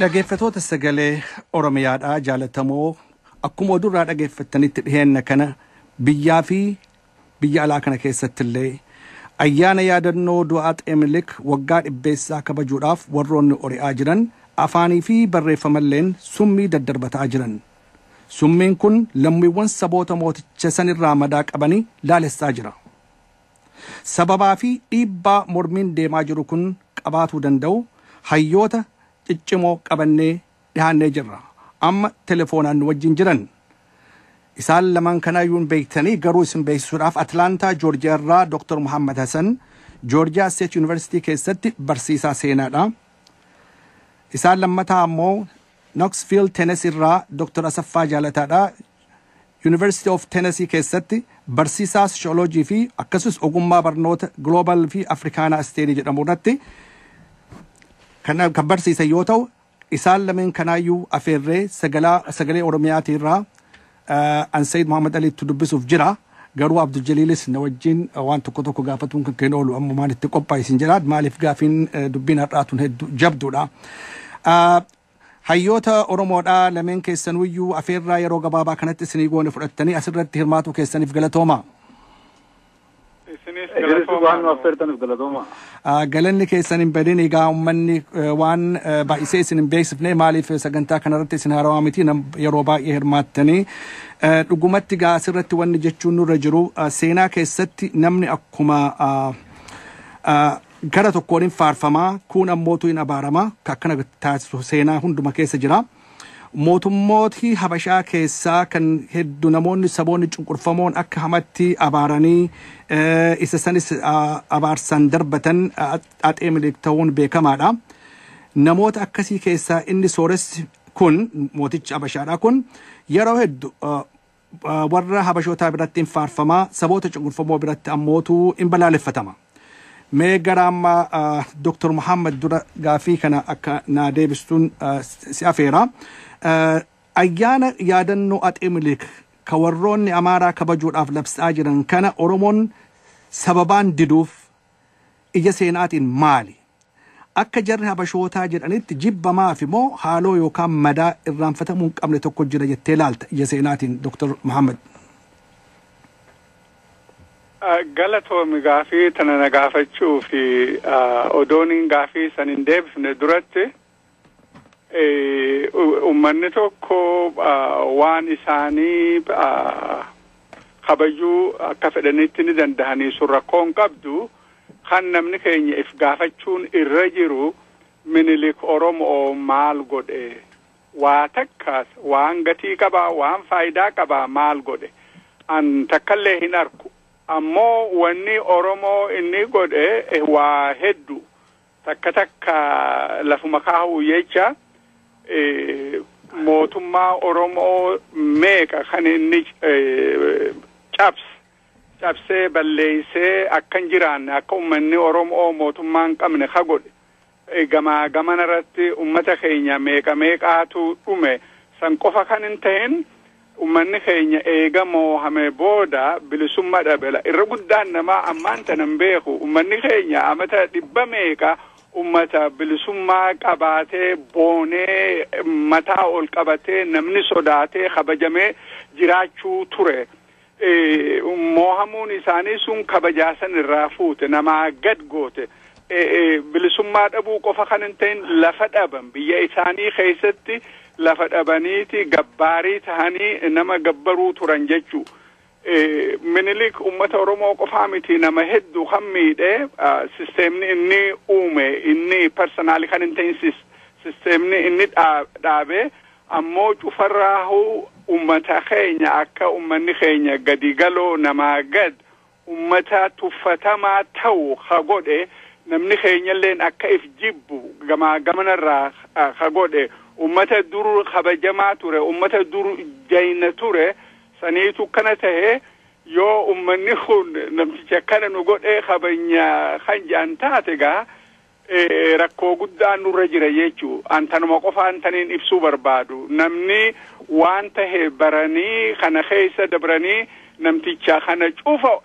Dhaggeeffattoota sagalee Oromiyaadhaa jaallatamoo akkuma odurraa dhaggeeffattanitti dhiheenya kana biyyaa fi biyya alaa kana keessatti illee ayyaana yaadannoo du'aa Minilik waggaa dhibbeessaa kabajuudhaaf warroonni ori'aa jiran afaanii fi barreeffamalleen summii daddarbataa jiran. Summiin kun lammiiwwan saboota mooticha sanirraa madaa qabanii laalessaa jira. Sababaa fi dhiibbaa mormiin deemaa jiru kun qabaatuu danda'u hayyoota ciccimoo qabannee dhihaannee jirra. Amma telefoonaan nu wajjin jiran. Isaan lamaan kanaayyuun beektanii garuu isin beeksisuudhaaf Atlaantaa Joorjiyaa irraa Dr. Muhammad Hassan Joorjiyaa State University keessatti barsiisaa seenaadha. Isaan lammataa ammoo Knoxville Tennessee irraa Dr. Asaffaa Jaalataadha. University of Tennessee keessatti barsiisaa Sociology fi akkasumas ogummaa barnoota Global fi Afrikaanaa Studies jedhamu irratti kan barsiisan yoo ta'u isaan lameen kanaayyuu afeerree sagalee Oromiyaatii irraa Sayyid Muhammad Aliitti dubbisuuf jira. Garuu Abdul Jaliilis na wajjin waan tokko gaafatuun kan kennu oolu amma maalitti qophaa'e jira. Maaliif gaafiin dubbiin har'aatuun hedduu jabduudha. Hayyoota Oromoodhaa lameen keessanuyyuu afeerraa yeroo gabaabaa kanatti isinii goone fudhattanii asirratti hirmaatuu keessaniif galatooma. Galanni keessan hin badin egaa uummanni waan baay'isee isin hin beeksifne maaliif sagantaa kanarratti isin haarawaa miti yeroo baay'ee hirmaattanii dhugumatti gaa asirratti wanni jechuun nurra jiru seenaa keessatti namni akkuma gara tokkoon hin faarfamaa kun ammootu hin abaaramaa akkana taasisu seenaa hunduma keessa jira. Mootummooti Habashaa keessaa kan hedduu namoonni saboonni cunqurfamoon akka hamatti abaaranii isa sanis abaarsan darbatan Atsee Minilik ta'uun beekamaadha. Namoota akkasii keessaa inni sooressi kun mootichi Habashaadha kun yeroo hedduu warra Habashootaa biratti hin faarfamaa saboota cunqurfamoo biratti ammootu hin balaaleffatama. Mee gara amma Dr. Muhammad dura gaafii kana akka naa deebistuun si afeera. Ayyaana yaadannoo Atsee Minilik ka warroonni Amaaraa kabajuudhaaf labsaa jiran kana Oromoon sababaan diduuf ija seenaatiin maali? Akka jarri Habashootaa jedhanitti jibbamaaf immoo haaloo yookaan madaa irraanfatamuu hin qabne tokko jira jettee laalta ija seenaatiin Dr. Muhammad. Galatoomi gaafii tana na gaafachuu fi odooniin gaafii san hin deebifne duratti ummanni tokko waan isaanii kabajuu akka fedhanitti ni danda'anii sun rakkoon qabdu kan namni keenya if gaafachuun irra jiru Minilik Oromoo maal godhe waa takkaas waan gatii qabaa waan faayidaa qabaa maal godhe an takkallee hin arku ammoo wanni Oromoo inni godhe waa hedduu takka lafuma kaa'uu jecha mootummaa Oromoo meeqa kan inni cabsee balleessee akkan jiraanne akka ummanni Oromoo mootummaan qabne ka godhe gamaa irratti ummata keenya meeqaatu dhume san qofa kan hin ta'in ummanni keenya eega moohame booda bilisummaa dhabela irra guddaan namaa ammaan tanan beeku ummanni keenya amata dhibba meeqa ummata bilisummaa qabaatee boonee mataa ol qabatee namni sodaatee kabajamee jiraachuu ture. Moohamuun isaanii sun kabajaasan irraa fuute namaa gad goote. Bilisummaa dhabuu qofa kan hin ta'in lafa dhaban biyya isaanii keessatti lafa dhabaniiti gabbaarii tahanii nama gabbaruu turan jechuu. Minilik ummata Oromoo qofaa miti nama hedduu kan miidhe sisteemni inni uume inni personaali kan hin ta'in sisteemni inni dhaabe ammoo cufarraahu ummata keenya akka ummanni keenya gadi galoo namaa gad ummata tuffatamaa ta'u ka godhe namni keenyalleen akka if jibbu gamanarraa ka godhe ummata dur kabajamaa ture ummata dur jayna ture saniitu kana ta'e yoo ummanni kun namticha kana nu godhe kabanya kan jaan taate gaa rakkoo guddaan nurra jira jechuu antanuma qofa antaniin ibsuu barbaadu namni waan tahe baranii kana keessa dabranii namticha kana cufa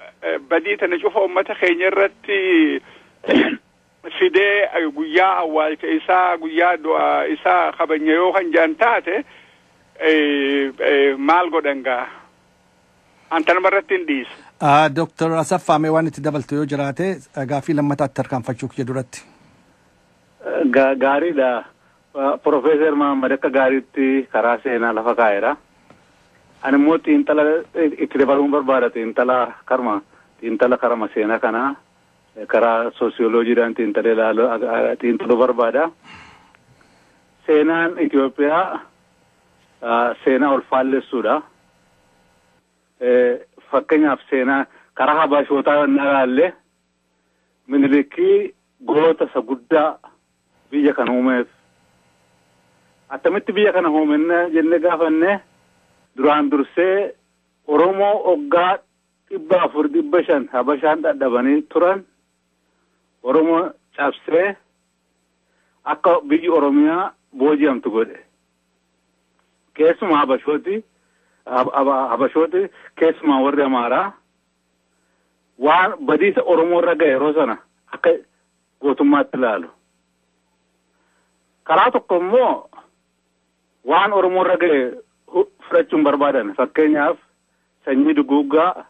badii tana cufa ummata keenya irratti fidee guyyaa awwaalcha isaa guyyaa du'a isaa kabanya yoo kan jedhan taate maal godhan gaa anta namarratti hin dhiisu. Dr. Asaffaa mee waan itti dabaltu yoo jiraate gaaffii lammataatti tarkaanfachuu kiyya duratti. Gaariidha. Profeesar Mahammad akka gaariitti karaa seenaa lafa kaa'eera. Ani immoo xiinxala itti dabaluun barbaada xiinxala karama seenaa kanaa karaa soosiyoloojiidhaan xiinxaluu barbaada. Seenaan Itoophiyaa seenaa ol faallessuudha. Fakkeenyaaf seenaa karaa Habashootaa nagaallee Minilikii goota isa guddaa biyya kana uumeef. Attamitti biyya kana uumenne jennee gaafanne duraan dursee Oromoo oggaa 400-500 Habashaan dadhabanii turan Oromoo cabsee akka biyyi Oromiyaa booji'amtu godhe. Keessumaa Habashooti keessumaa warri Amaaraa waan badiisa Oromoo irra ga'e yeroo sana akka gootummaatti ilaalu. Karaa tokko immoo waan Oromoo irra ga'e fudhachuun barbaadan fakkeenyaaf sanyii duguuggaa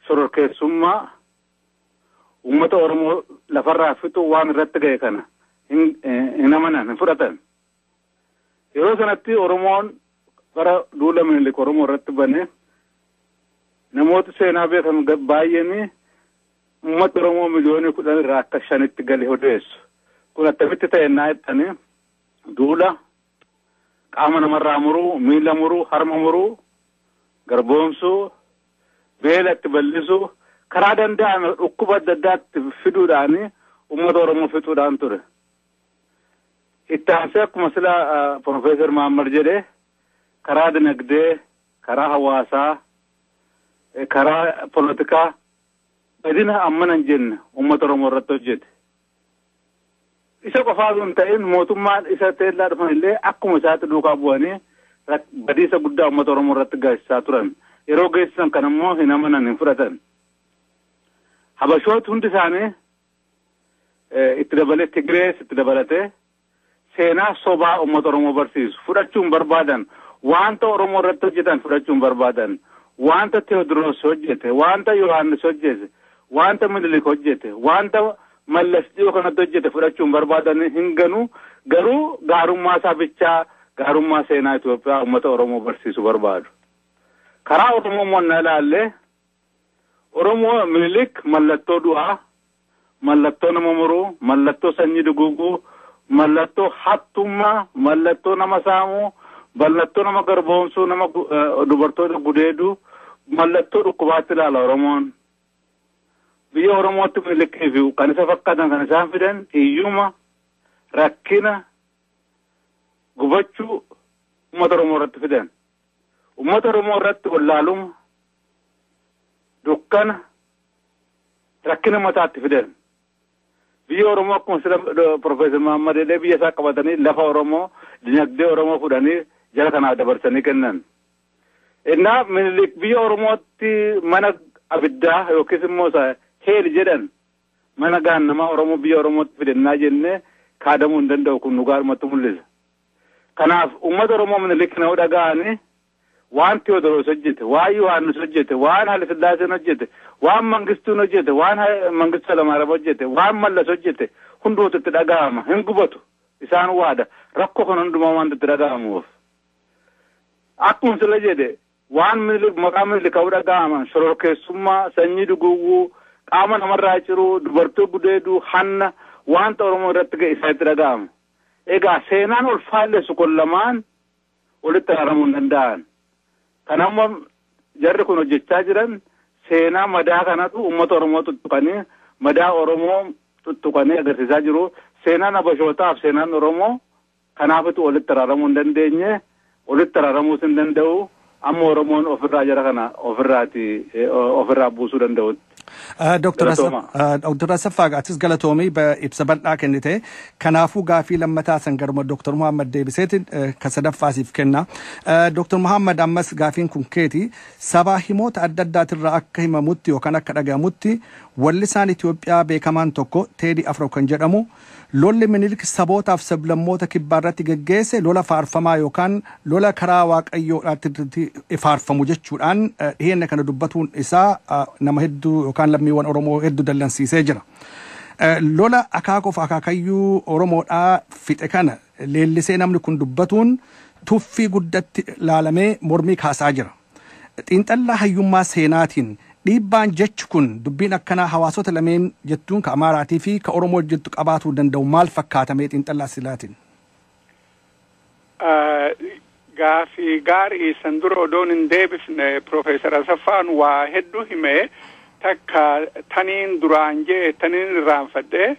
shororkeessummaa uummata Oromoo lafarraa fixu waan irratti ga'e kana hin amanan hin fudhatan. Yeroo sanatti Oromoon bara duula Minilik Oromoo irratti bane namoota seenaa beekamu baay'een uummata Oromoo miliyoonii 10 irraa akka 5tti gale odeessu. Kun attamitti ta'e naa jettanii duula qaama namarraa muruu, miila muruu, harma muruu, garboomsuu, beela itti bal'isuu, karaa danda'ame dhukkuba adda addaatti fiduudhaan uummata Oromoo fixuudhaan ture. Itti aansee akkuma sila Profeesar Mahammad jedhee karaa dinagdee, karaa hawaasaa, karaa poolitikaa badina ammana hin jenne uummata Oromoo irratti hojjete. Isa qofaa hin ta'in mootummaan isa teellaa dhufan illee akkuma isaatti duukaa bu'anii badiisa guddaa uummata Oromoo irratti geessisaa turan. Yeroo geessisan kan immoo hin amanan hin fudhatan. Habashooti hundi isaanii itti dabalee Tigrees itti dabalatee seenaa sobaa uummata Oromoo barsiisu fudhachuun barbaadan wanta Oromoo irratti hojjetan fudhachuun barbaadan wanta Teodiroos hojjete wanta Yohaannis hojjete wanta Minilik hojjete wanta Mallas dhiyoo kanatti hojjete fudhachuun barbaadan hin ganu garuu gaarummaa sabichaa gaarummaa seenaa Itoophiyaa uummata Oromoo barsiisu barbaadu. Karaa Oromoo monna ilaalle Oromoo Minilik mallattoo du'aa, mallattoo nama muruu, mallattoo sanyii duguuguu, mallattoo hattummaa, mallattoo nama saamuu, mallattoo nama garboomsuu, nama dubartoota gudeeduu, mallattoo dhukkubaatti ilaala Oromoon. Biyya Oromootti Minilikii fi kan isa fakkaatan kan isaan fidan hiyyuma, rakkina, gubachuu uummata Oromoo irratti fidan. Uummata Oromoo irratti wallaaluma, dukkana, rakkina mataatti fidan. Biyya Oromoo akkuma sila Profeesar Mahammad jedhee biyya isaa qabatanii lafa Oromoo, dinagdee Oromoo fudhanii jara kanaaf dabarsanii kennan. Innaa Minilik biyya Oromootti mana abiddaa yookiis immoo heeli jedhan mana gaannamaa Oromoo biyya Oromootti fidannaa jennee kaadamuu hin danda'u kun nu gaarumatti mul'isa. Kanaaf uummata Oromoo Minilik na dhaga'anii waan Teodiroos hojjete, waan Yohaannis hojjete, waan Haile Sillaaseen hojjete, waan Mangistuun hojjete, waan Mangistuu Hayilamaariyaam hojjete, waan Mallas hojjete hundootu itti dhaga'ama hin gubatu isaan waada rakkoo kan hundumaa waan itti dhaga'amuuf. Akkuma sila jedhe waan Minilik maqaa Minilik ka'uu dhaga'aman shororkeessummaa, sanyii duguuguu, qaama namarraa ciruu, dubartii gudeeduu, hanna wanta Oromoo irratti ga'e isaatti dhaga'ama. Egaa seenaan ol faallessu kun lamaan walitti haramuu hin danda'an. Kanammoo jarri kun hojjechaa jiran seenaa madaa kanatu uummata Oromoo tuttuqanii madaa Oromoo tuttuqanii agarsiisaa jiru. Seenaan Habashootaaf seenaan Oromoo kanaafitu walitti haramuu hin dandeenye walitti haramuus hin danda'u amma Oromoon ofirraa jara kana ofirraa buusuu danda'utti. Dr. Asaffaa Atis galatoomii ibsa bal'aa kennite. Kanaafuu gaafii lammataa san garuma Dr. Muhammad deebiseetiin kan sadaffaasiif kenna. Dr. Muhammad ammas gaafiin kun keeti sabaa himoota adda addaatirraa akka himamutti yookaan akka dhagahamutti wallisaan Itoophiyaa beekamaan tokko Teedii Afroo kan jedhamu lolli Minilik sabootaaf sablammoota kibbaarratti geggeesse lola faarfamaa yookaan lola karaa waaqayyoodhaatti faarfamu jechuudhaan dhiyeenya kana dubbatuun isaa nama hedduu yookaan lammiiwwan Oromoo hedduu dallansiisee jira. Lola akaakoof akaakayyuu Oromoodhaa fixe kana leellisee namni kun dubbatuun tuffii guddatti laalamee mormii kaasaa jira. Xiinxallaa hayyummaa seenaatiin dhiibbaan jechi kun dubbiin akkanaa hawaasota lameen jettuun ka Amaaraatii fi ka Oromoo jettu qabaatuu danda'u maal fakkaatamee xiinxallaa silaatiin? Gaafii gaarii san dura odoon hin deebifne Profeesar Asaffaan waa hedduu himee takka taniin duraan jee taniin irraanfadhee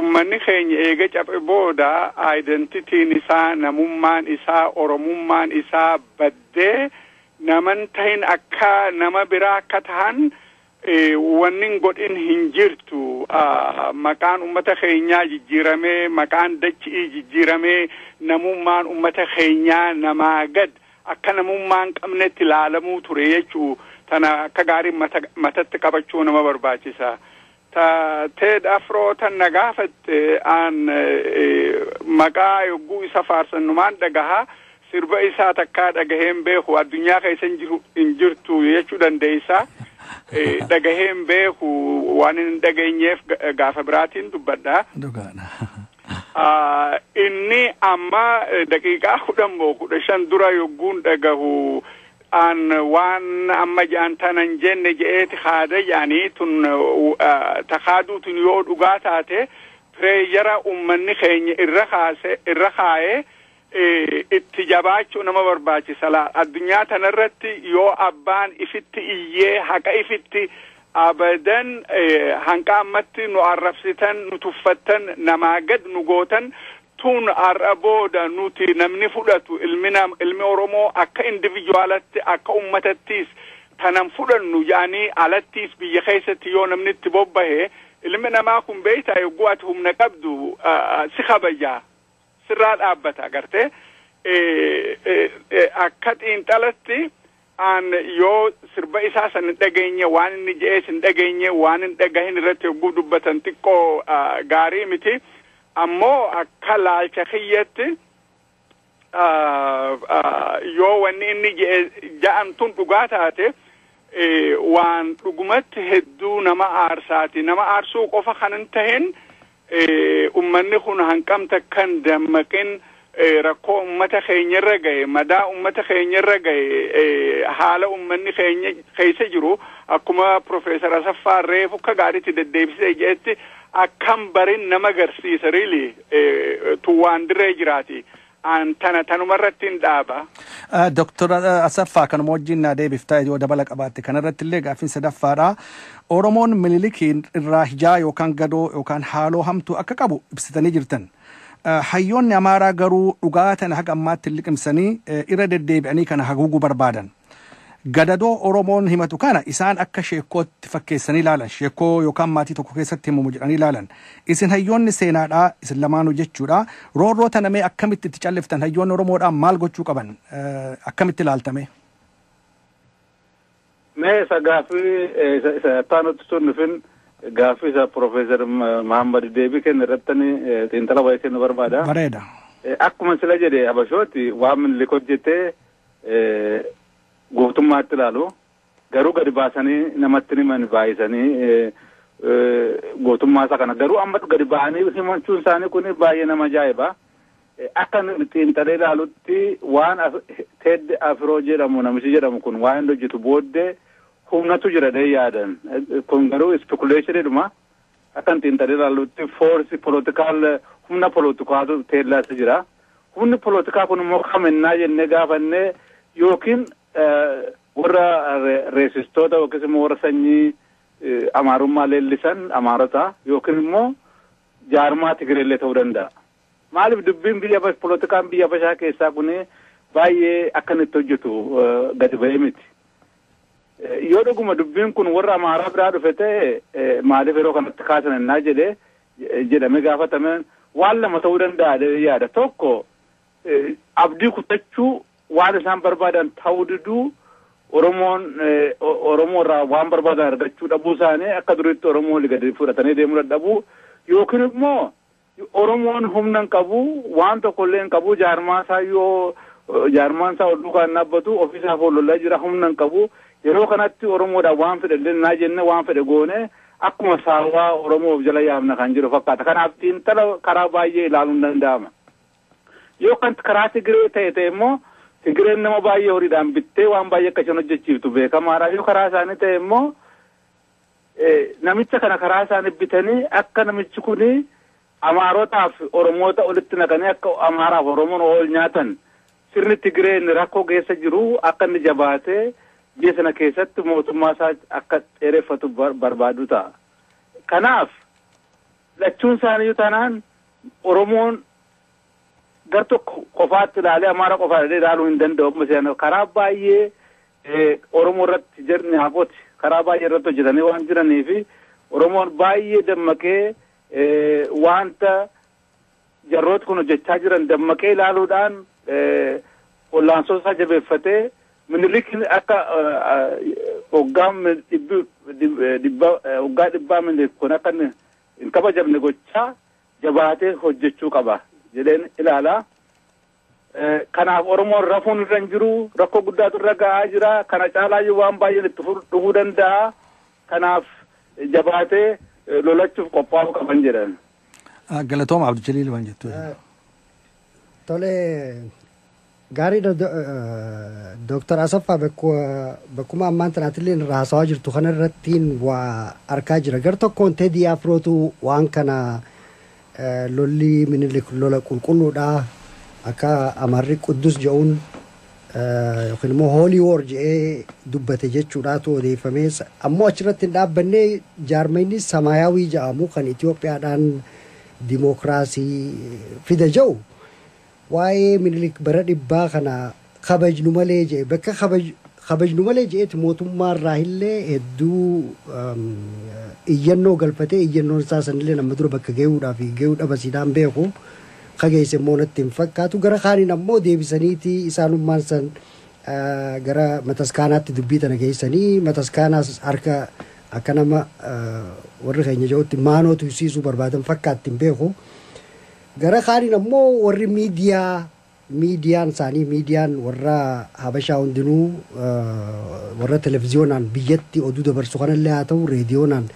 ummanni keenya eega caphe booda identitiin isaa namummaan isaa oromummaan isaa baddee naman tahin akka nama biraa akka tahan wannin godhin hin jirtu maqaan ummata keenyaa jijjiiramee maqaan dachii jijjiiramee namummaan ummata keenyaa namaa gad akka namummaan qabnetti ilaalamuu ture jechuu tana akka gaarii matatti qabachuu nama barbaachisa. Teed Afroo tan nagaafatte aan maqaa yogguu isa faarsannumaan dhagahaa sirba isaa takkaa dhagaheen beeku addunyaa keessa hin jirtu jechuu dandeessa. Dhagaheen beeku waan hin dhageenyeef gaafa biraatiin dubbadha. Inni amma daqiiqaa 10-15 dura yogguun dhagahu an waan amma jaan tanan jenne je'eeti haada jaanii tun takaaduutun yoo dhugaa taate pireeyara ummanni keenya irra kaa'ee itti jabaachuu nama barbaachisa. Addunyaa tanarratti yoo abbaan ifitti iyyee haqa ifitti abadan hanqa ammatti nu arrabsitan nu tuffattan namaa gad nu gootan tun arra booda nuti namni fudhatu ilmi Oromoo akka individualatti akka ummatattis tanan fudhannu yaani alattis biyya keessatti yoo namni itti bobbahe ilmi namaa kun beeytaa yogguu ati humna qabdu si kabajaa sirraa dhaabbata gartee akka xiinxalatti an yoo sirba isaa san hin dhageenye waan inni je'ees hin dhageenye waan hin dhagahin irratti yogguu dubbatan xiqqoo gaarii miti. Ammoo akka laalcha kiyyatti yoo wanni inni ja'an tun dhugaa taate waan dhugumatti hedduu nama aarsaati. Nama aarsuu qofa kan hin tahin ummanni kun hanqamta kan dammaqin rakkoo ummata keenyarra gahe madaa ummata keenyarra gahe haala ummanni keenya keessa jiru akkuma Profeesar Asaffaa reefu akka gaariitti deddeebisee jeetti akkam barin nama garsiisa really tuwaan dirree jiraati an tanumarratti hin dhaaba. Dr. Asaffaa kanuma wajjin naa deebiftaa yoo dabala qabaatte kanarratti illee gaaffiin sadaffaadha. Oromoon Minilikiin irraa hijaa yookaan gadoo yookaan haaloo hamtuu akka qabu ibsitanii jirtan. Hayyoonni Amaaraa garuu dhugaa tana haga ammaatti liqimsanii irra deddeebi'anii kana haguuguu barbaadan. Gadadoo Oromoon himatu kana isaan akka sheekootti fakkeessanii ilaalan sheekoo yookaan maatii tokko keessatti himamu jedhanii ilaalan. Isin hayyoonni seenaadhaa isin lamaanuu jechuudha. Roorroo tana mee akkamitti itti calliftan hayyoonni Oromoodhaan maal gochuu qaban akkamitti ilaaltame? Mee isa gaaffii isa taanutti sun nufin gaaffii isa Profeesar Mahammad Deebii kenna irrattani xiinxala wayii kennu barbaada. Bareeda. Akkuma sila jedhe Habashooti waan Minilik hojjetee gootummaatti ilaalu garuu gadi baasanii namatti himan baay'isanii gootummaa isaa kana garuu amma gadi ba'anii himachuun isaanii kun baay'ee nama ajaa'iba. Akka xiinxalee ilaalutti waan Teed Afroo jedhamu namichi jedhamu kun waan inni hojjetu booddee humnatu jira dee yaadan kun garuu speculationiidhuma akka xiinxalee ilaalutti forsi politikaal humna politikaatu teellaas jira. Humni politikaa kun immoo kaminnaa jennee gaafannee yookiin warra reesistoota yookiin immoo warra sanyii Amaarummaa leellisan Amaarota yookiin immoo jaarmaa Tigireellee ta'uu danda'a. Maaliif dubbiin politikaan biyya Habashaa keessaa kun baay'ee akkanitti hojjetu gadi ba'ee miti. Yoo dhuguma dubbiin kun warra Amaaraa biraa dhufe ta'e maaliif yeroo kanatti kaasan ennaa jedhame gaafatame waan lama ta'uu danda'a yaada. Tokko abdii kutachuu waan isaan barbaadan ta'uu diduu Oromoo irraa waan barbaadan argachuu dhabuu isaanii akka duriitti Oromoo gadi fudhatanii deemuu dadhabuu yookiin immoo Oromoon humna hin qabu waan tokkollee hin qabu jaarmaan isaa ol duukaan dhaabbatu ofiisaaf ollolaa jira humna hin qabu yeroo kanatti Oromoodhaan waan fedhe naa jenne waan fedhe goone akkuma saawwaa Oromoof jala yaamna kan jiru fakkaata. Kanaaf xiinxala karaa baay'ee ilaaluun danda'ama. Yoo kan karaa Tigiree ta'e immoo Tigireen nama baay'ee horiidhaan bittee waan baay'ee akka isheen hojjechiiftu beekamaadha. Yoo karaa isaanii ta'e immoo namicha kana karaa isaanii bitanii akka namichi kuni Amaarotaaf Oromoota olitti naqanii akka Amaaraaf Oromoon ol nyaatan sirni Tigireen rakkoo keessa jiru akka inni jabaatee biyya sana keessatti mootummaa isaa akka dheereffatu barbaadu ta'a. Kanaaf lachuun isaanii taanaan Oromoon gar tokko qofaatti ilaalee Amaara qofaa ilaaluu hin danda'u. Karaa baay'ee Oromoo irratti jirni hafooti karaa baay'ee irratti hojjetanii waan jiraniifi Oromoon baay'ee dammaqee wanta jarrooti kun hojjechaa jiran dammaqee ilaaluudhaan ollaansoo isaa jabeeffatee Minilik akka waggaa dhibbaa Minilik kun akka hin kabajamne gochaa jabaatee hojjechuu qaba jedheen ilaala. Kanaaf Oromoon rafuun irra hin jiru rakkoo guddaatu irra ga'aa jira. Kana caalaa waan baay'een itti dhufuu danda'a. Kanaaf jabaatee lolachuuf qophaa'uu qaban jedhan. Galatooma Abdul Jaliil waan jettu. Tole gaariidha Dr. Asaffaa bakkuma ammaan tanaatillee irraa haasawaa jirtu kana irrattiin waa argaa jira. Gar tokkoon Teedii Afrootu waan kana lolli Minilik lola qulqulluudha akka Amarri Quddus jedhuun yookiin immoo Hoolii Woor jedhee dubbate jechuudhaatu odeeffamee ammoo achirratti hin dhaabbannee jaarmayni Samaayawii jedhamu kan Itoophiyaadhaan dimookiraasii fida jedhu waa'ee Minilik bara dhibbaa kana kabajnu malee jedhe bakka kabajnu malee jedheeti mootummaa irraa illee hedduu iyyannoo galfatee iyyannoon isaa sanillee nama dura bakka ge'uudhaaf ge'uu dhabasiidhaan beeku kageesse immoo natti hin fakkaatu gara kaaniin ammoo deebisaniiti isaanummaan san gara mataskaanaatti dubbii tana geessanii mataskaanaas harka akka nama warri keenya jedhutti maanoo tuysiisuu barbaadan fakkaatti hin beeku gara kaaniin ammoo warri miidiyaan isaanii miidiyaan warra Habashaa hundinuu warra televiziyoonaan biyyatti oduu dabarsu kanallee haa ta'u reediyoonaan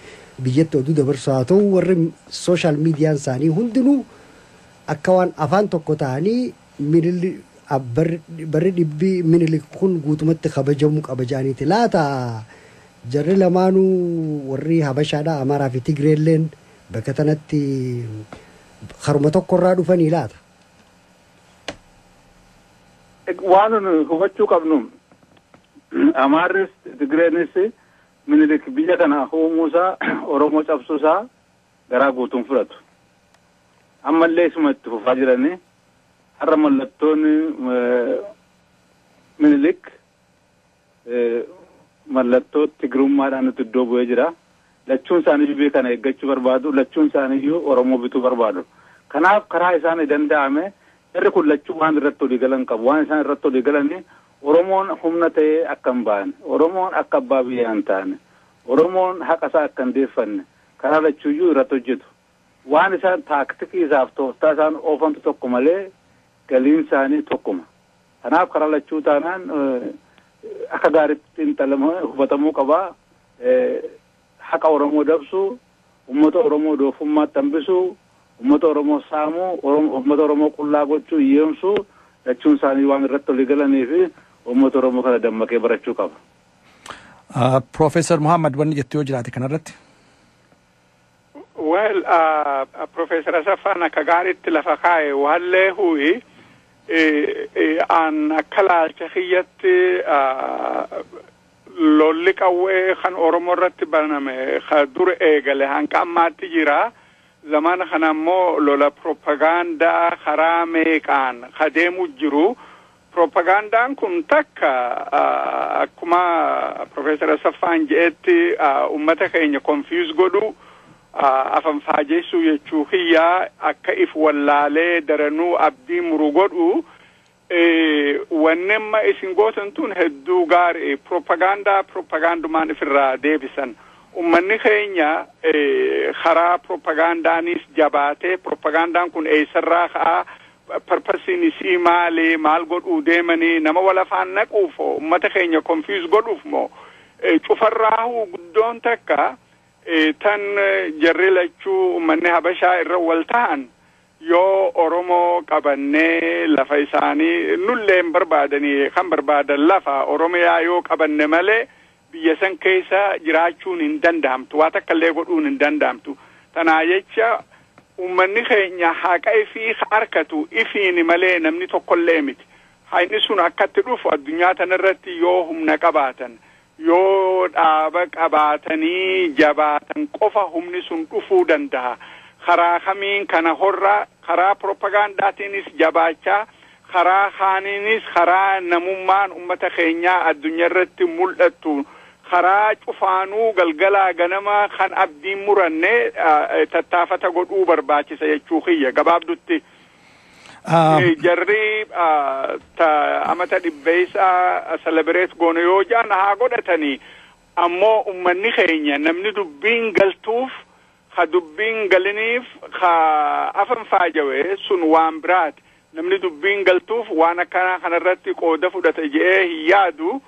biyyatti oduu dabarsu haa ta'u warri sooshaal miidiyaan isaanii hundinuu akka waan afaan tokko ta'anii barri dhibbii Minilik kun guutumatti kabajamuu qaba jedhaniiti laata jarri lamaanuu warri Habashaadhaa Amaaraa fi Tigreelleen bakka tanatti haruma tokkorraa dhufanii laata. Waan hubachuu qabnu Amaarris Tigreenis Minilik biyya kana uumuusaa Oromoo cabsuusaa garaa guutuun fudhatu. Ammallee isuma itti fufaa jiranii har'a mallattoonni Minilik mallattoo Tigrummaadhaan nuti iddoo bu'ee jira. Lachuun isaanii biyya kana eeggachuu barbaadu. Lachuun isaanii Oromoo bituu barbaadu. Kanaaf karaa isaanii danda'ame irri kun lachuu waan irratti olii galan qabu. Waan isaan irratti olii galanii Oromoon humna ta'ee akka hin baane. Oromoon akka abbaa biyyaa hin taane. Oromoon haqa isaa akka hin deeffanne. Karaa lachuuyyuu irratti hojjetu. Waan isaan taaktikii isaaf tooftaa isaan oofantu tokko malee galiin isaanii tokkuma. Kanaaf karaa lachuu taanaan akka gaariitti xiinxalamee hubatamuu qabaa. Haqa Oromoo dabsuu, uummata Oromoo doofummaatti hambisuu, uummata Oromoo saamuu, uummata Oromoo qullaa gochuu, hiyyeessuu lachuun isaanii waan irratti olii galanii fi uummata Oromoo kana dammaqee barachuu qaba. Profeesar Muhammad wanni jettu yoo jiraate kanarratti. Well, Profeesar Asaffaan akka gaariitti lafa kaa'e waallee huyi an akka laalcha kiyyatti lolli qawwee kan Oromoo irratti baname ka dur eegale hanqa ammaatti jira. Zamana kana ammoo lola propagaandaa karaa meeqaan ka deemu jiru. Propagandaan kun takka akkuma Profeesar Asaffaan jedhetti ummata keenya confuse godhu afan faajeessuu jechuu kiyyaa akka if wallaalee daranuu abdii muru godhu wannema isin gootan tun hedduu gaarii propagaandumaan ifirraa deebisan ummanni keenya karaa propagandaanis jabaatee propagandaan kun eessarraa ka'aa purpose isii maal godhuu deemanii nama walafaan naquuf ummata keenya confuse godhuuf moo cufarraahu guddoon takka tan jarri lachuu ummanni habashaa irra wal ta'an yoo Oromoo qabannee lafa isaanii nulleen barbaadanii kan barbaadan lafa Oromiyaa yoo qabanne malee biyya san keessa jiraachuun hin danda'amtu waa takkallee godhuun hin danda'amtu tanaa jecha ummanni keenya haqa ifii harkatu ifiin malee namni tokkollee miti hayni sun akkatti dhufu addunyaa tanarratti yoo humna qabaatan yoo dhaaba qabaatanii jabaatan qofa humni sun dhufuu danda'a karaa kamiin kana horra karaa propagandaatiinis jabaachaa karaa kaaniinis karaa namummaan ummata keenyaa addunyaa irratti mul'attu karaa cufaanuu galgalaa ganama kan abdiin murannee tattaafata godhuu barbaachisa jechuu kiyya gabaabdutti jarri amata dhibbeessaa celebrate goone yoo jaan haa godhatanii ammoo ummanni keenya namni dubbiin galtuuf ha dubbiin galiniif ha afan faajawee sun waan biraati namni dubbiin galtuuf waan akkana kanarratti qooda fudhate jedhee hin yaadu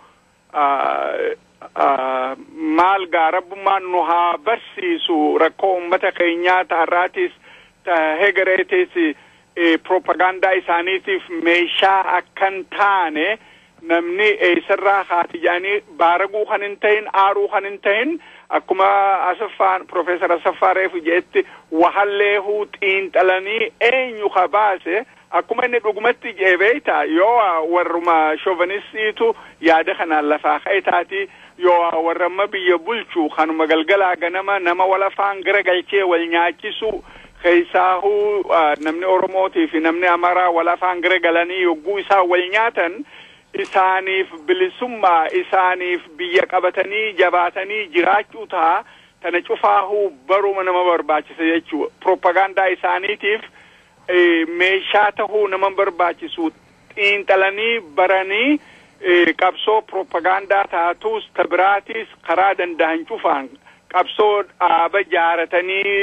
maal gaarabbummaan nu haa barsiisu rakkoo ummata keenyaa ta'arraatis hegereetis propagandaa isaaniitiif meeshaa akkan taane namni eessarraa haati jaanii baaraguu kan hin ta'in aaruu kan hin ta'in akkuma Asaffaan Profeesar Asaffaa reefu jeetti wahalleehuu xiinxalanii eenyu ka baase akkuma inni dhugumatti jeebeeta yoo warruma shoovinistiitu yaada kanaan lafaa ka'etaati yoo warramma biyya bulchuu kanuma galgalaa ganama nama walafaan gara galchee wal nyaachisu keessaahu namni Oromootii fi namni Amaaraa walafaan gara galanii yogguu isaa wal nyaatan isaaniif bilisummaa isaaniif biyya qabatanii jabaatanii jiraachuu ta'a tana cufaahu baruma nama barbaachisa jechuu propagandaa isaaniitiif meeshaa tahuu nama barbaachisu xiinxalanii baranii qabsoo propagandaa taatus tabiraatis karaa danda'an cufaan qabsoo dhaaba jaaratanii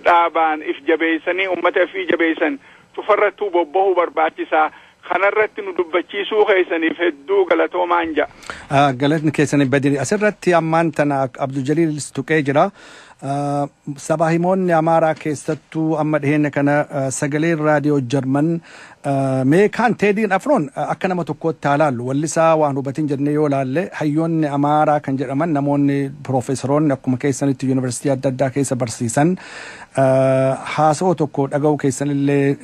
dhaabaan if jabeessanii ummata ifii jabeessan cufarrattuu bobbahuu barbaachisaa kanarratti nu dubbachiisuu keessaniif hedduu galatoomaan ja'a. Galatni keessanii badii asirratti ammaan tana Abdul Jaliil tuqee jira. Sabaa himoonni Amaaraa keessattuu amma dhiheenya kana sagaleen raadiyoo Jarman meekaan teediin afroon akka nama tokkootti haalaallu wallisaa waan hubatiin jennee yoo laalle hayyoonni Amaaraa kan jedhaman namoonni piroofeesaroonni akkuma keessanitti yuunivarsiitii adda addaa keessa barsiisan haasoo tokko dhaga'uu keessanillee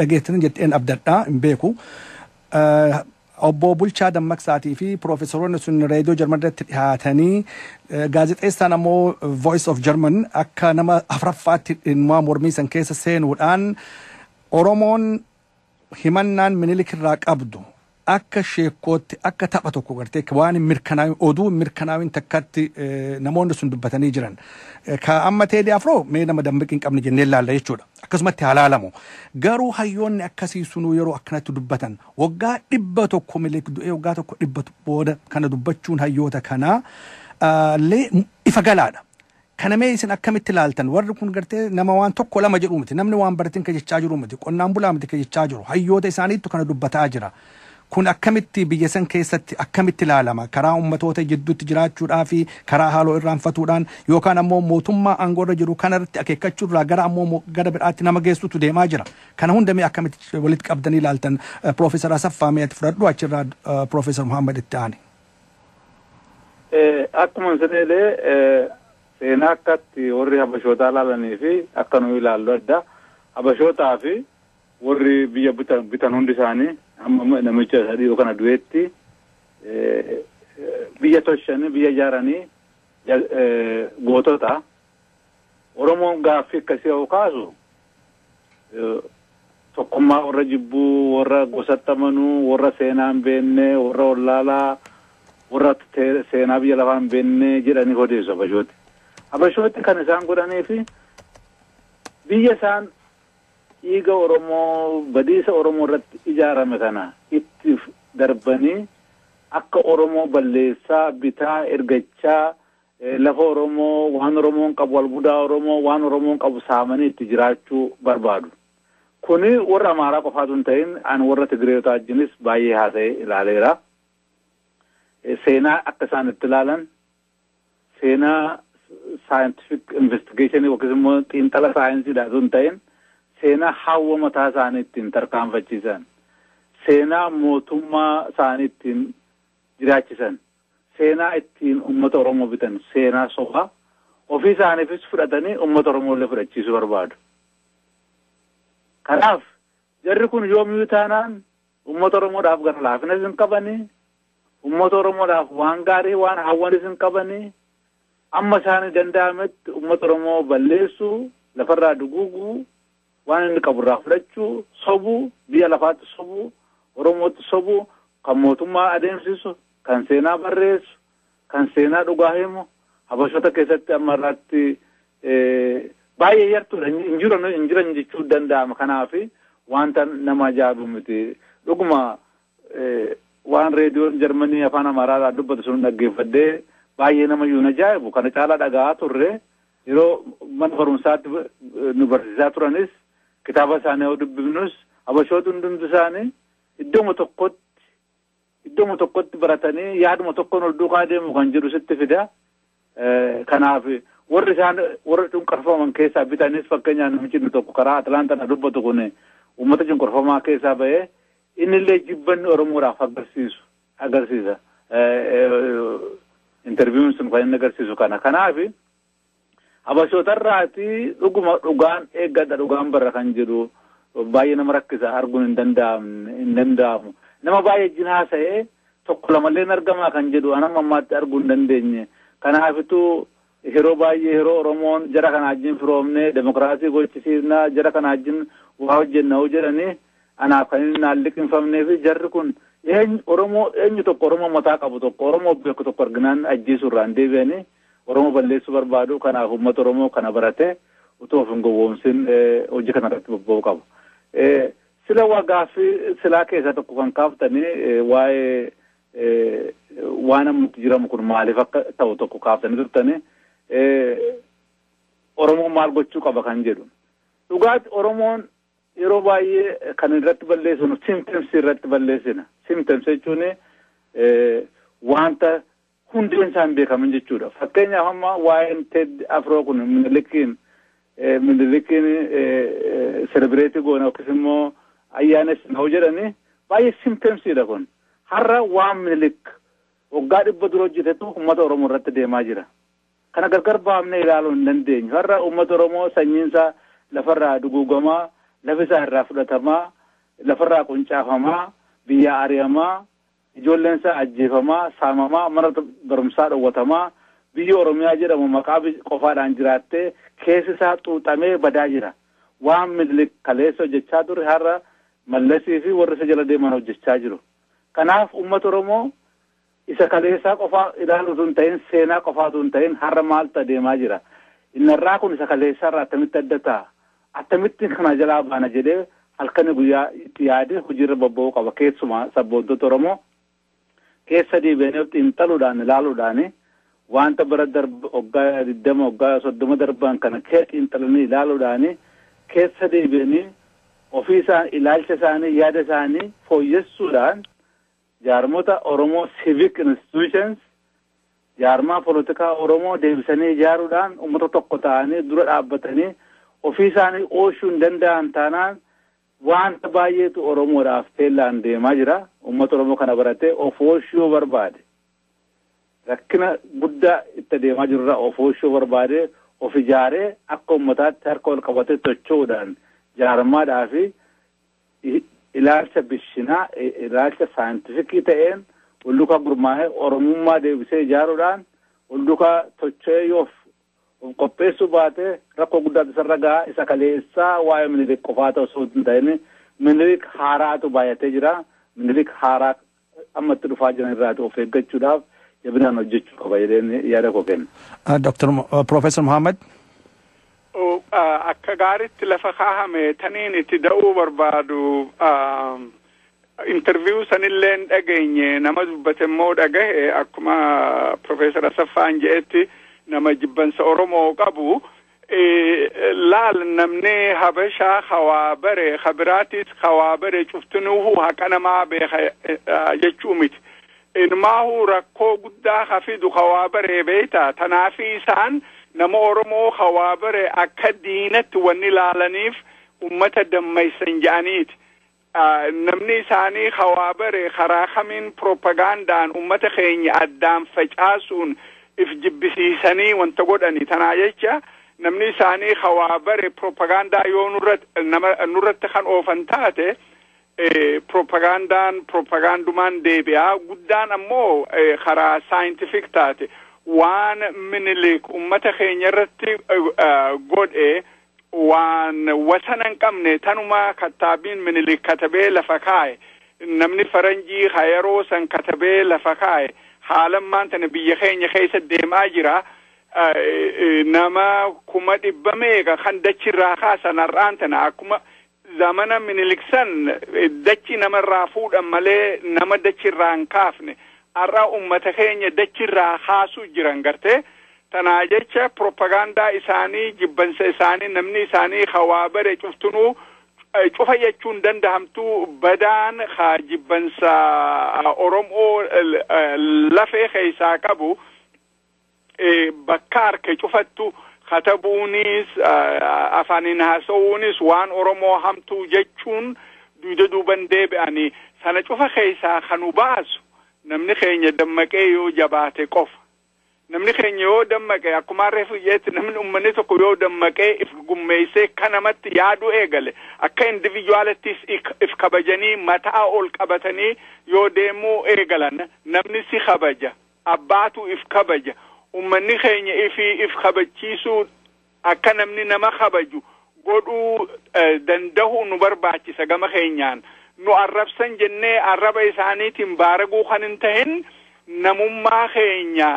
dhageettan jetteen abdadhaa hin beeku. Obbo Bulchaa Dammaqsaatii fi piroofeesaroonni sun reediyoo Jarman irratti dhihaatanii gaazexeessaan ammoo Voice of German akka nama afraffaatti dhimma mormii san keessa seenuudhaan Oromoon himannaan Minilik irraa qabdu akka sheekootti akka tapha tokko gartee waan mirkanaa'in oduu mirkanaa'in takkatti namoonni sun dubbatanii jiran ka amma teedii afroo mee nama dambiqii hin qabne jennee ilaalla jechuudha akkasumatti halaalamu garuu hayyoonni akkasii sunuu yeroo akkanatti dubbatan waggaa 100 Minilik du'ee waggaa 100 booda kana dubbachuun hayyoota kanaa ifa galaadha. Kana mee isin akkamitti ilaaltan warri kun gartee nama waan tokko lama jedhu miti namni waan baratiin ka jechaa jiru miti qonnaan bulaa miti ka jechaa jiru hayyoota isaaniitu kana dubbataa jira. Kun akkamitti biyya san keessatti akkamitti ilaalama karaa ummatoota jidduutti jiraachuudhaa fi karaa haaloo irraanfatuudhaan yookaan ammoo mootummaa aangoo irra jiru kanarratti akeekkachuurraa gara ammoo gara biraatti nama geessutu deemaa jira. Kana hundamee akkamitti walitti qabdanii ilaaltan Piroofeesar Asaffaa Meetti fudhadhu achirraa Piroofeesar Muhammad itti aani. Akkuma saneelee seenaa akkatti warri habashootaa ilaalanii fi akka nuyi ilaallu adda habashootaa fi warri biyya bitan hundi isaanii amma namicha sadii yookaan du'eetti biyya toshanii biyya ijaaranii gootota Oromoon gaaffii akkasii yoo kaasu tokkummaa warra jibbuu warra gosatti amanuu warra seenaa hin beekne warra wallaalaa warra seenaa biyya lafaa hin beekne jedhanii odeessu habashooti. Habashooti kan isaan godhanii fi biyya isaan dhiiga Oromoo badiisa Oromoo irratti ijaarame kana itti darbanii akka Oromoo balleessaa bitaa ergachaa lafa Oromoo waan Oromoon qabu walbudaa Oromoo waan Oromoon qabu saamanii itti jiraachuu barbaadu. Kuni warra Amaaraa qofaatu hin ta'in an warra Tigreeyotaa wajjinis baay'ee haasa'ee ilaaleera. Seenaa akka isaan itti ilaalan seenaa scientific investigation yookiin immoo xiinxala saayinsiidhaan osoo hin ta'in seenaa hawwa mataa isaanii ittiin tarkaanfachiisan, seenaa mootummaa isaanii ittiin jiraachisan, seenaa ittiin uummata Oromoo bitan, seenaa sobaa ofii isaaniifis fudhatanii uummata Oromoo illee fudhachiisuu barbaadu. Kanaaf jarri kun yoomiyuu taanaan uummata Oromoodhaaf gara laafinas hin qabanii, uummata Oromoodhaaf waan gaarii waan hawwanis hin qabanii, amma isaanii danda'ametti uummata Oromoo balleessuu, lafarraa duguuguu, waan inni qaburraa fudhachuu, sobuu, biyya lafaatti sobuu, Oromootti sobuu, kan mootummaa adeemsisu, kan seenaa barreessu, kan seenaa dhugaa himu, Habashota keessatti amma irratti baay'ee yartuudha. Hin jiran jechuu danda'ama. Kanaaf wanta nama ajaa'ibu miti. Dhuguma waan reediyoon Jarmanii afaan Amaaraadhaan dubbatu sun dhaggeeffadhee baay'ee nama iyyuu ajaa'ibu. Kana caalaa dhaga'aa turre yeroo mana barumsaatti nu barsiisaa turanis kitaaba isaanii yoo dubbifnus Habashoota hundumti isaanii iddooma tokkotti baratanii yaaduma tokkoon ol duukaa deemu kan jedhu sitti fida. Kanaaf warri cunqurfaman keessaa bitanis fakkeenyaaf namichi tokko karaa Atlaantaa dubbatu kun uummata cunqurfamaa keessaa ba'ee innillee jibbanni Oromoodhaaf agarsiisa. Interviewun sun kan inni agarsiisu kana. Kanaaf Habashootarraati dhuguma dhugaan eeggadha dhugaan barra kan jedhu baay'ee nama rakkisa arguun hin danda'amu. Nama baay'ee jinaasa'ee tokko lamallee hin argamaa kan jedhu anama ammaatti arguu hin dandeenye. Kanaafituu yeroo baay'ee yeroo Oromoon jara kana wajjin firoomnee demokraasii gochisiisnaa jara kana wajjin waa hojjennaa jedhanii anaaf kan inni naan liqinfamnee fi jarri kun eenyu tokko Oromoo mataa qabu tokko Oromoo beeku tokko arginaan ajjeesuurraan deebi'anii Oromoo balleessuu barbaadu. Kanaaf uummata Oromoo kana barate utuu of hin gowwoomsin hojii kana irratti bobba'uu qabu. Sila waa gaaffii silaa keessaa tokko kan kaaftanii waa'ee waan ammatti jiramu kun maaliif akka ta'u tokko kaaftanii turtanii Oromoon maal gochuu qaba kan jedhu. Dhugaatti Oromoon yeroo baay'ee kan irratti balleessinu symptoms irratti balleessina. Symptoms jechuun wanta hundeen isaan beekaman jechuudha. Fakkeenyaaf amma waa'een Ted Afroo kun Minilikiin celebrate goona yookiis immoo ayyaanessina hoo jedhanii baay'ee symptomsidha kun. Har'a waan Minilik waggaa 100 dura hojjetetu uummata Oromoo irratti deemaa jira. Kana gargar baafnee ilaaluu hin dandeenyu. Har'a uummata Oromoo sanyiinsaa lafarraa duguugamaa, lafisaa irraa fudhatamaa, lafarraa quncaafamaa, biyya ari'amaa, ijoolleensaa ajjeefamaa, saamamaa, mana barumsaa dhowwatamaa, biyya Oromiyaa jedhamu maqaa qofaadhaan jiraattee keessi isaa xuuxamee badaa jira. Waan Minilik kaleessa hojjechaa ture har'a Mallasii fi warri isa jala deeman hojjechaa jiru. Kanaaf uummata Oromoo isa kaleessaa qofaa ilaaluutu hin ta'in seenaa qofaatu hin ta'in har'a maaltu adeemaa jira. Innarraa kun isa kaleessaarraa attamitti adda ta'a. Attamitti kana jalaa baana jedhee halkanii guyyaa itti yaadee hojiirra bobba'uu qaba. Keessumaa sabboontota Oromoo keessa deebi'anii xiinxaluudhaan ilaaluudhaan wanta bara waggaa 20 waggaa 30 darban kana keessa xiinxalanii ilaaluudhaan keessa deebi'anii ofii isaan ilaalcha isaanii yaada isaanii fooyyessuudhaan jaarmota Oromoo civic institutions jaarmaa politikaa Oromoo deebisanii ijaaruudhaan uummata tokko ta'anii dura dhaabbatanii ofii isaanii oolchuu hin danda'an taanaan wanta baay'eetu Oromoodhaaf teellaan deemaa jira. Uummata Oromoo kana baratee of oolchuu barbaade. Rakkina guddaa itti deemaa jirurraa of oolchuu barbaade of ijaaree akka uummataatti harka ol qabatee tocho'uudhaan jaarmaadhaa fi ilaalcha bishinaa ilaalcha saayintifikii ta'een hulluka gurmaa'ee Oromummaa deebisee ijaaruudhaan hulluka tocho'ee yoo of qopheessuu baatee rakkoo guddaatu isarra gahaa isa kaleessaa waa'ee Minilik qofaa ta'uu osoo hin ta'in Minilik haaraatu baay'atee jira. Minilik haaraa amma itti dhufaa jiran irraati of eeggachuudhaaf jabinaan hojjechuu qaba jedheen yaada koo kenna. Dr. Professor Muhammad. akka gaaritti lafa kaahame taniin itti da'uu barbaadu interview sanilleen dhageenye nama dubbate immoo dhagahe akkuma Profeesar Asaffaan jedhetti nama jibbansa Oromoo qabu laal namni habashaa hawaabare khabiraatis hawaabare cuftunuhu haqa namaa beeka jechuu miti ilmaahu rakkoo guddaa hafidu hawaabare beeyta tanaafi isaan nama Oromoo hawaabare akka diinatti wanni laalaniif ummata dammaysan jedhaniiti namni isaanii hawaabare karaa kamiin propagandaan ummata keenya addaan facaasuun if jibbisiisanii wanta godhani tanaa jecha namni isaanii hawaabare propagandaa yoo nurratti kan oofan taate propagandumaan deebi'aa guddaan ammoo karaa scientific taate waan Minilik ummata keenya irratti godhe waan wasanan qabne tanuma kattaabiin Minilik katabee lafa kaa'e namni faranjii yeroo san katabee lafa kaa'e haalan maanta biyya keenya keessa deemaa jira nama kuma dhibba meeqa kan dachirraa kaasan har'aan tana akkuma zamana Minilik san dachi namarraa fuudhan malee nama dachirraa hin kaafne har'a ummata keenya dachirraa kaasuu jiran gartee tanaa jecha propagandaa isaanii jibbansa isaanii namni isaanii hawaabare cuftunuu cufa jechuun dandahamtuu badaan haa jibbansa Oromoo lafee keessaa qabu bakka harka cufattu katabuunis afaaniin haasa'uunis waan Oromoo hamtuu jechuun duuban deebi'anii sana cufa keessaa kanu baasu namni keenya dammaqee yoo jabaate qofa namni keenya yoo dammaqee akkuma reefu jeetti namni ummanni tokko yoo dammaqee if gummeessee kanamatti yaadu eegale akka individualities if kabajanii mataa ol qabatanii yoo deemuu eegalan namni si kabaja abbaatu if kabaja ummanni keenya if kabachiisuu akka namni nama kabaju godhuu danda'u nu barbaachisa gama keenyaan nu arrabsan jennee arraba isaaniitiin baaraguu kan hin tahin namummaa keenya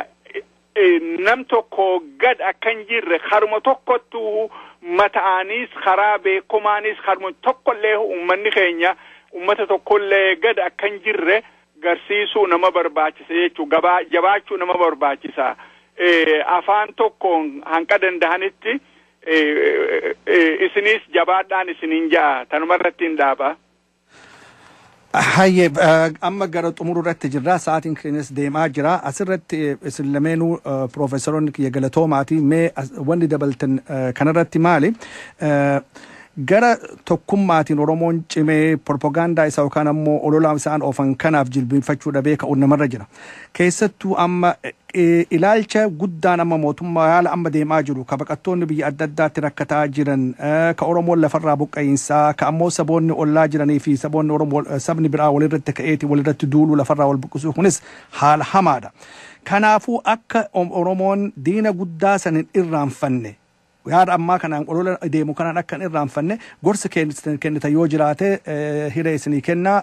nam tokko gad akkan jirre haruma tokkottu mata'anis karaa beekumaanis haruma tokkollee ummanni keenya ummata tokkollee gad akkan jirre garsiisuu nama barbaachisa jechuu jabaachuu nama barbaachisa afaan tokkoon hanqa danda'anitti isinis jabaadhaan isiniin ja'a tanuma irratti hin dhaaba. Hayyee amma gara xumuruu irratti jirra sa'aatiin keenyas deemaa jira asirratti isin lameenuu Profeesoroonni kiyya galatoomaati mee wanni dabaltan kanarratti maali gara tokkummaatiin Oromoon cimee propagandaa isaa yookaan ammoo olola isaan oofan kanaaf jilbiinfachuu dhabee ka'uun namarra jira keessattuu amma ilaalcha guddaan amma mootummaa haala amma deemaa jiru ka baqattoonni biyya adda addaatti rakkataa jiran ka Oromoon lafarraa buqqa'insaa ka ammoo saboonni ollaa jiranii fi saboonni Oromoo sabni biraa walirratti ka'eeti walirratti duuluu lafarraa wal buqqisuu kunis haala hamaadha kanaafuu akka Oromoon diina guddaa san hin irraanfanne yaada ammaa kanaan olola deemu kanaan akka hin irraanfanne gorsa kennita yoo jiraate hiree isinii kennaa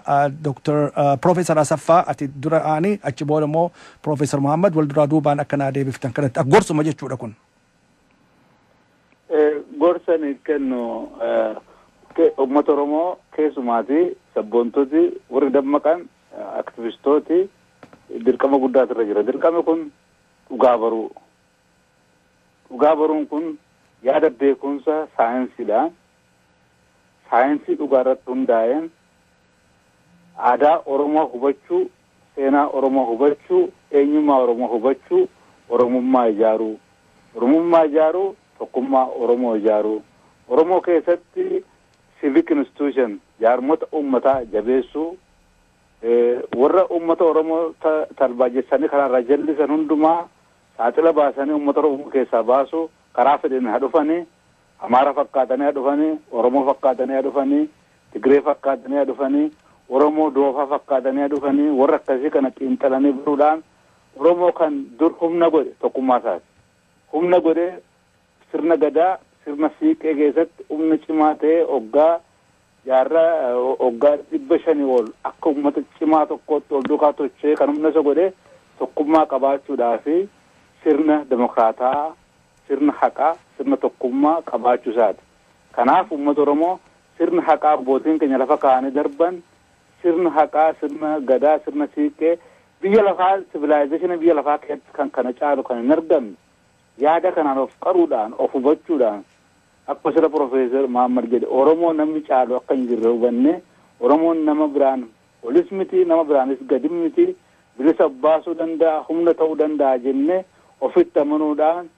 Dr. Profeesar Asaffaa ati dura aanii achi booda immoo Profeesar Muhammad wal duraa duubaan akka naa deebiftan kanatti gorsuma jechuudha kun. Gorsa ni kennu uummata Oromoo keessumaati sabboontoti warri dammaqan aktivistooti dirqama guddaatu irra jira dirqama kun dhugaa baruu dhugaa baruun kun yaada beekumsa saayinsiidha saayinsii dhugaa irratti hundaa'een aadaa Oromoo hubachuu seenaa Oromoo hubachuu eenyummaa Oromoo hubachuu Oromummaa ijaaruu tokkummaa Oromoo ijaaruu Oromoo keessatti civic institution jaarmota uummataa jabeessuu warra uummata Oromoo talbaajessanii karaarraa jallisan hundumaa saaxila baasanii uummata Oromoo keessaa baasuu karaa fedhan hadhufanii Amaara fakkaatanii hadhufanii Oromoo fakkaatanii hadhufanii Tigree fakkaatanii hadhufanii Oromoo Doofaa fakkaatanii hadhufanii warra akkasii kana xiinxalanii biruudhaan Oromoo kan dur humna godhe tokkummaa isaati humna godhe sirna gadaa sirna siiqee keessatti humna cimaa ta'e oggaa 500 ol akka uummata cimaa tokkotti ol duukaa tochee kan humna isa godhe tokkummaa qabaachuudhaa fi sirna demokraataa sirna haqaa sirna tokkummaa qabaachuu isaati. Kanaaf uummata Oromoo sirna haqaa abbootiin keenya lafa kaa'anii darban sirna haqaa sirna gadaa sirna siiqqee biyya lafaa civilization biyya lafaa keessatti kan kana caalu kan hin argamne yaada kanaan of qaruudhaan of hubachuudhaan akka sira Profeesar Mahammad jedhe Oromoo namni caalu akka hin jirre hubanne Oromoon nama biraan olis miti nama biraanis gadi miti bilisa baasuu danda'a humna ta'uu danda'a jenne ofitti amanuudhaan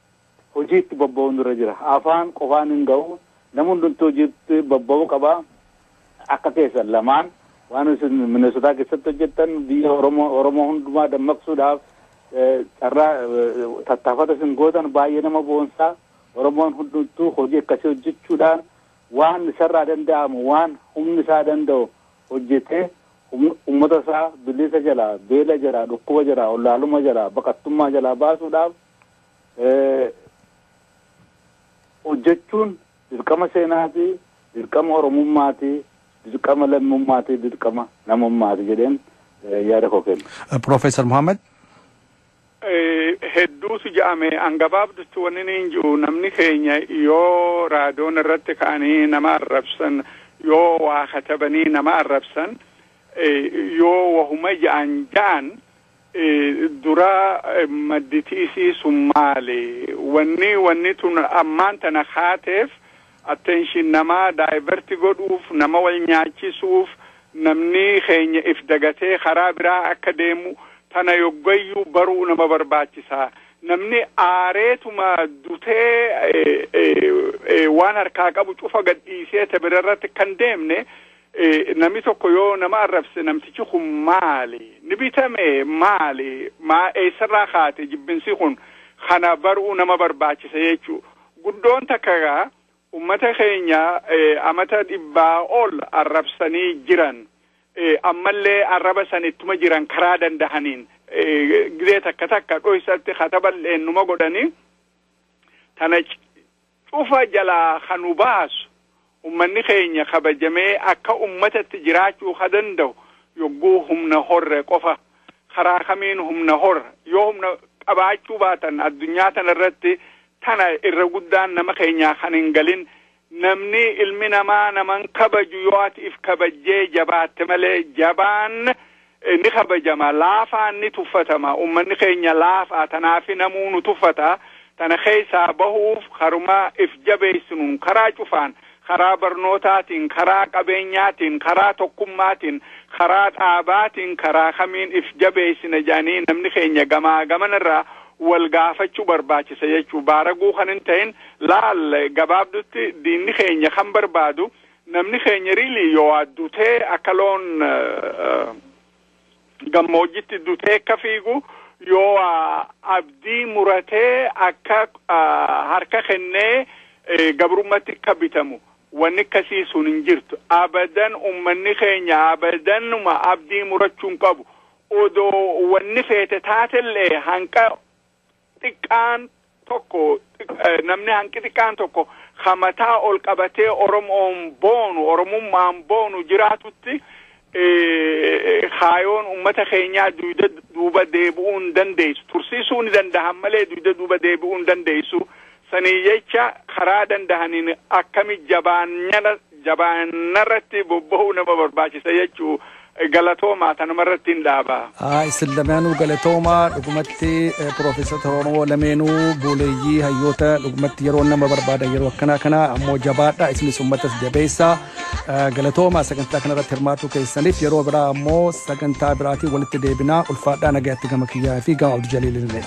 hojiitti bobba'uun dura jira. Afaan qofaan hin ga'u nama hundumtuu hojiitti bobba'uu qaba. Akka keessan lamaan waan isin Minnesotaa keessatti hojjettan biyya Oromoo hundumaa dammaqsuudhaaf carraa tattaafata isin gootan baay'ee nama boonsaa. Oromoon hundumtuu hojii akkasii hojjechuudhaan waan isarraa danda'amu waan humni isaa danda'u hojjetee uummata isaa bilisa jalaa beela jalaa dhukkuba jalaa wallaaluma jalaa baqattummaa jalaa baasuudhaaf hojjechuun dirqama seenaati, dirqama Oromummaati, dirqama lammummaati, dirqama namummaati jedheen yaada koo kenna. Profeesar Muhammad. Hedduutu jedhame angabaabdutti wanni niin jiru namni keenya yoo raadiyoon irratti ka'anii nama arrabsan yoo waa katabanii nama arrabsan yoo wahuma ja'an dura madditiisii sun maali wanni tun ammaan tana kaateef attention nama daayiverti godhuuf nama wal nyaachisuuf namni keenya if dagatee karaa biraa akka deemu tana yoggayyuu baruu nama barbaachisaa namni aareetuma dutee waan harkaa qabu cufa gadhiisee tabirarratti kan deemne namni tokko yoo nama arrabse namtichi kun maali ni bitame maali eessarraa kaate jibbinsi kun kana baruu nama barbaachisa jechuu guddoon takkagaa ummata keenya amata 100 ol arrabsanii jiran ammallee arraba sanittuma jiran karaa dandahaniin gidee takka dhoysatti kataballeen numa godhanii tana cufa jalaa kanu baasu ummanni keenya kabajamee akka ummatatti jiraachuu ka danda'u yogguu humna horre qofa karaa kamiin humna horre yoo humna qabaachuu baatan addunyaa tanarratti tana irra guddaan nama keenyaa kan hin galin namni ilmi namaa naman kabaju yoo ati if kabajjee jabaatte malee jabaan ni kabajama laafaan ni tuffatama ummanni keenya laafaa tanaafi namuu nu tuffata tana keessaa bahuuf karuma if jabeessinuun karaa cufaan karaa barnootaatiin karaa qabeenyaatiin karaa tokkummaatiin karaa dhaabaatiin karaa kamiin if jabeessina jedhanii namni keenya gamaa gamanirraa wal gaafachuu barbaachisa jechuu baaraguu kan hin ta'in laal gabaabdutti diinni keenya kan barbaadu namni keenya riilii yoo addutee akka loon gammoojjitti dutee akka fiigu yoo abdii muratee akka harka kennee gabrummatti akka bitamu wanni akkasii sun hin jirtu abadan ummanni keenya abadanuma abdii murachuun qabu odoo wanni feete taatellee hanqa xiqqaan tokko namni hanqi xiqqaan tokko hamataa ol qabatee Oromoon boonu Oromummaan boonu jiraatutti kaayoon ummata keenyaa duuba deebi'uun dandeessu tursiisuu ni dandahan malee duuba deebi'uun dandeessu sanii jecha karaa dandahaniin akkami jabaannarratti bobba'uu nama barbaachisa jechuu galatoomaa tanumarratti hin dhaabaa. Isin lameenuu galatoomaa dhugumatti Profeesar Oromoo lameenuu buuleeyyii hayyoota dhugumatti yeroo nama barbaadan yeroo akkanaa kana ammoo jabaadha isinis uummatas jabeessaa galatoomaa sagantaa kanarratti hirmaachuu keessaniif yeroo biraa ammoo sagantaa biraatiin walitti deebinaa ulfaadhaa nagaatti gama kiyyaa fi gama Abduu Jaliilillee.